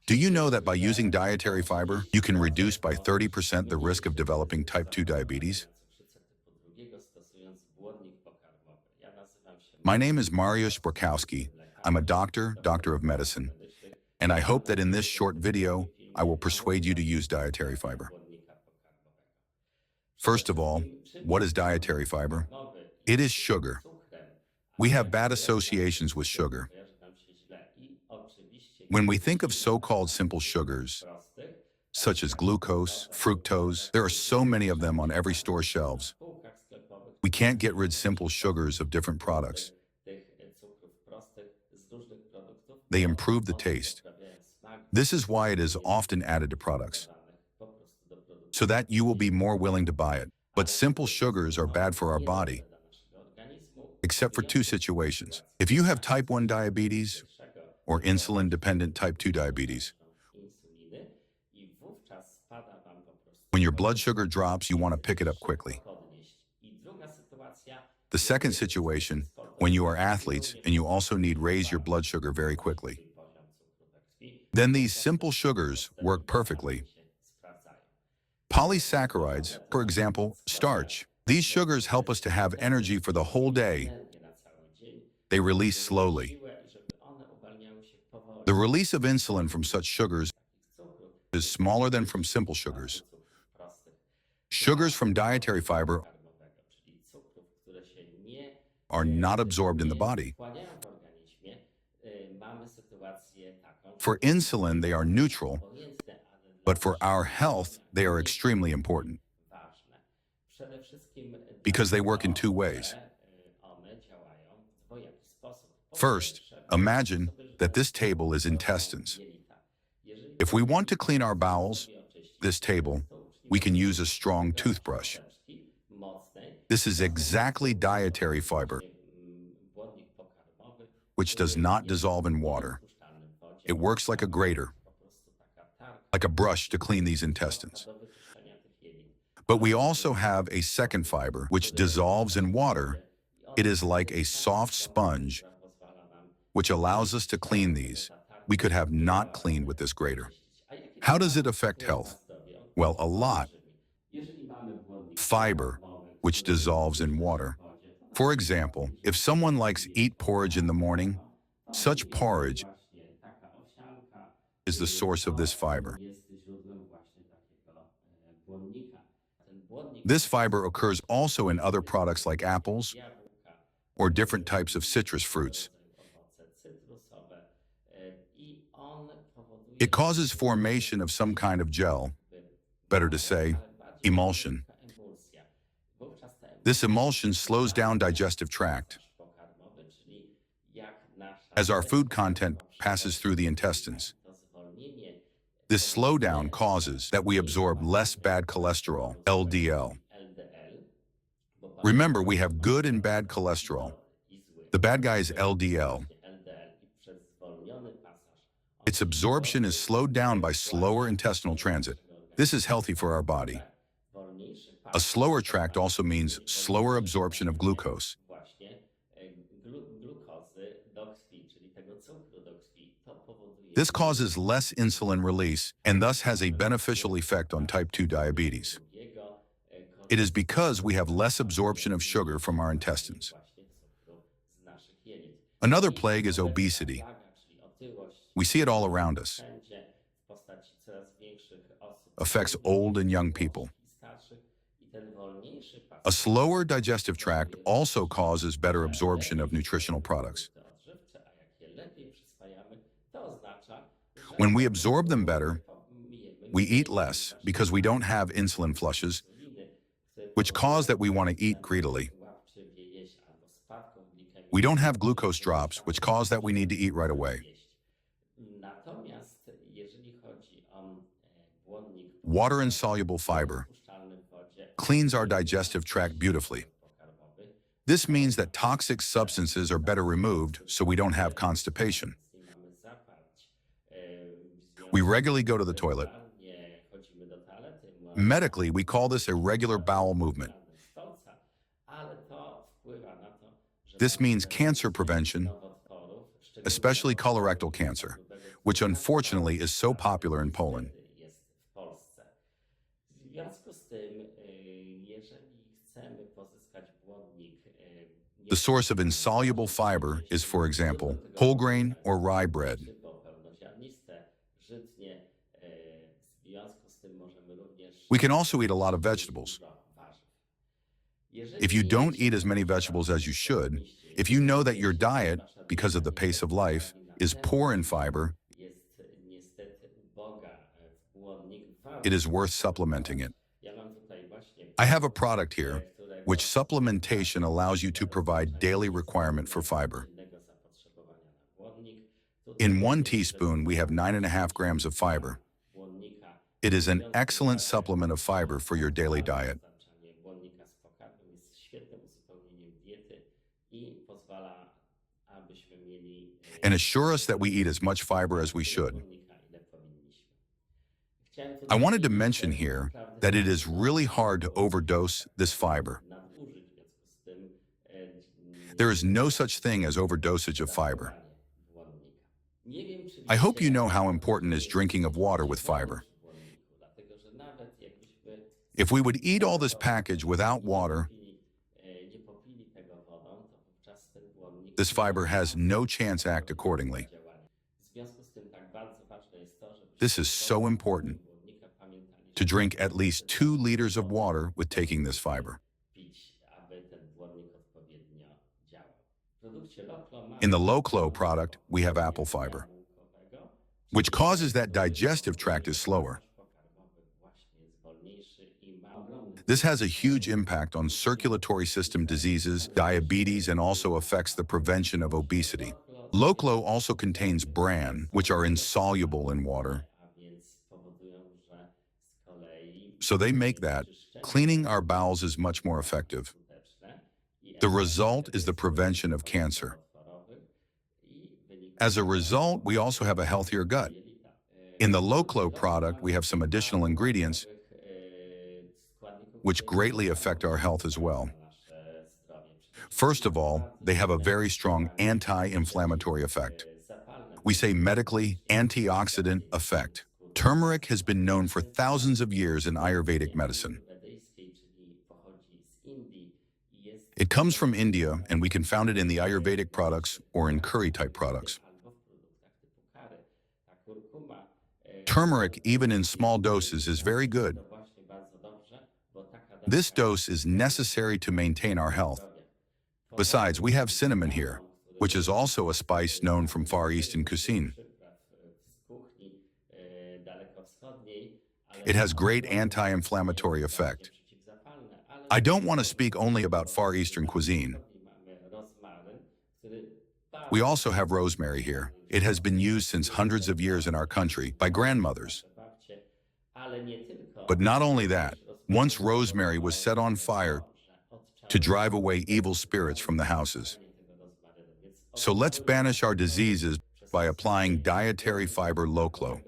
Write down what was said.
Do you know that by using dietary fiber, you can reduce by 30% the risk of developing type 2 diabetes? My name is Mariusz Borkowski. I'm a doctor of medicine, and I hope that in this short video, I will persuade you to use dietary fiber. First of all, what is dietary fiber? It is sugar. We have bad associations with sugar. When we think of so-called simple sugars, such as glucose, fructose, there are so many of them on every store shelves. We can't get rid of simple sugars of different products. They improve the taste. This is why it is often added to products, so that you will be more willing to buy it. But simple sugars are bad for our body, except for two situations. If you have type 1 diabetes or insulin-dependent type 2 diabetes, when your blood sugar drops, you want to pick it up quickly. The second situation, when you are athletes and you also need to raise your blood sugar very quickly. Then these simple sugars work perfectly. Polysaccharides, for example, starch. These sugars help us to have energy for the whole day. They release slowly. The release of insulin from such sugars is smaller than from simple sugars. Sugars from dietary fiber are not absorbed in the body. For insulin, they are neutral, but for our health, they are extremely important because they work in two ways. First, imagine that this table is intestines. If we want to clean our bowels, this table, we can use a strong toothbrush. This is exactly dietary fiber, which does not dissolve in water. It works like a grater, like a brush to clean these intestines. But we also have a second fiber, which dissolves in water. It is like a soft sponge, which allows us to clean these. We could have not cleaned with this grater. How does it affect health? Well, a lot. Fiber, which dissolves in water. For example, if someone likes to eat porridge in the morning, such porridge is the source of this fiber. This fiber occurs also in other products like apples or different types of citrus fruits. It causes formation of some kind of gel, better to say, emulsion. This emulsion slows down digestive tract as our food content passes through the intestines. This slowdown causes that we absorb less bad cholesterol, LDL. Remember, we have good and bad cholesterol. The bad guy is LDL. Its absorption is slowed down by slower intestinal transit. This is healthy for our body. A slower tract also means slower absorption of glucose. This causes less insulin release and thus has a beneficial effect on type 2 diabetes. It is because we have less absorption of sugar from our intestines. Another plague is obesity. We see it all around us. Affects old and young people. A slower digestive tract also causes better absorption of nutritional products. When we absorb them better, we eat less because we don't have insulin flushes, which cause that we want to eat greedily. We don't have glucose drops, which cause that we need to eat right away. Water-insoluble fiber cleans our digestive tract beautifully. This means that toxic substances are better removed so we don't have constipation. We regularly go to the toilet. Medically, we call this a regular bowel movement. This means cancer prevention, especially colorectal cancer, which unfortunately is so popular in Poland. W związku z tym, jeżeli chcemy pozyskać błonnik The source of insoluble fiber is, for example, whole grain or rye bread. szybko pełnoziarniste, żytnie, w związku z tym możemy również We can also eat a lot of vegetables. dużo warzyw. If you don't eat as many vegetables as you should, if you know that your diet, because of the pace of life, is poor in fiber, Jest niestety uboga w błonnik it is worth supplementing it. Ja mam tutaj właśnie I have a product here which supplementation allows you to provide daily requirement for fiber. innego zapotrzebowania na błonnik. In 1 teaspoon, we have 9.5 grams of fiber. Błonnika It is an excellent supplement of fiber for your daily diet. dostarczanie błonnika z pokarmem jest świetnym uzupełnieniem diety i pozwala, abyśmy mieli And assure us that we eat as much fiber as we should. błonnika, ile powinniśmy. Chciałem I tutaj wanted to powiedzieć, mention że here naprawdę that it is really hard to overdose this fiber. nadużyć, w związku z tym There is no such thing as overdosage of fiber. zachowanie błonnika. Nie wiem, czy I hope you wiecie, know how important is drinking of water with fiber. przy błonniku, dlatego że nawet jakbyśmy If we would eat all this package without water, nie popili tego wodą, to wówczas ten błonnik this fiber has no chance to act accordingly. w związku z tym tak bardzo ważne jest to, żeby This is so important błonnika pamiętali, to drink at least 2 liters of water with taking this fiber. pić, aby ten błonnik odpowiednio działał. W produkcie Loclo mamy In the Loclo product, we have apple fiber, jabłkowego, which causes that digestive tract is slower. pokarmowy właśnie jest wolniejszy i ma ogromny This has a huge impact on circulatory system diseases, diabetes, and also affects the prevention of obesity. Loclo also contains bran, which are insoluble in water, a więc powodują, że z kolei so they make that cleaning our bowels is much more effective. skuteczne i The result is the prevention of cancer. nowotworowych i wynika As a result, we also have a healthier gut. jelita. In the Loclo product, we have some additional ingredients Składników, which greatly affect our health as well. na nasze zdrowie. First of all, they have a very strong anti-inflammatory effect. Zapalne We say medically antioxidant effect. Turmeric has been known for thousands of years in Ayurvedic medicine. wedyjskiej, czyli pochodzi z Indii i jest It comes from India, and we can find it in the Ayurvedic products or in curry-type products. albo w produktach typu curry. Ta kurkuma Turmeric, even in small doses, is very good. to właśnie bardzo dobrze, bo taka This dose is necessary to maintain our health. Besides, we have cinnamon here, which is also a spice known from Far Eastern cuisine. przypraw z kuchni dalekowschodniej, ale It has great anti-inflammatory effect. przeciwzapalne, ale I don't want to speak only about Far Eastern cuisine. mamy rozmaryn, który We also have rosemary here. It has been used since hundreds of years in our country by grandmothers. babcie, ale nie tylko. But not only that, once rosemary was set on fire to drive away evil spirits from the houses. So let's banish our diseases by applying Dietary Fiber Loclo.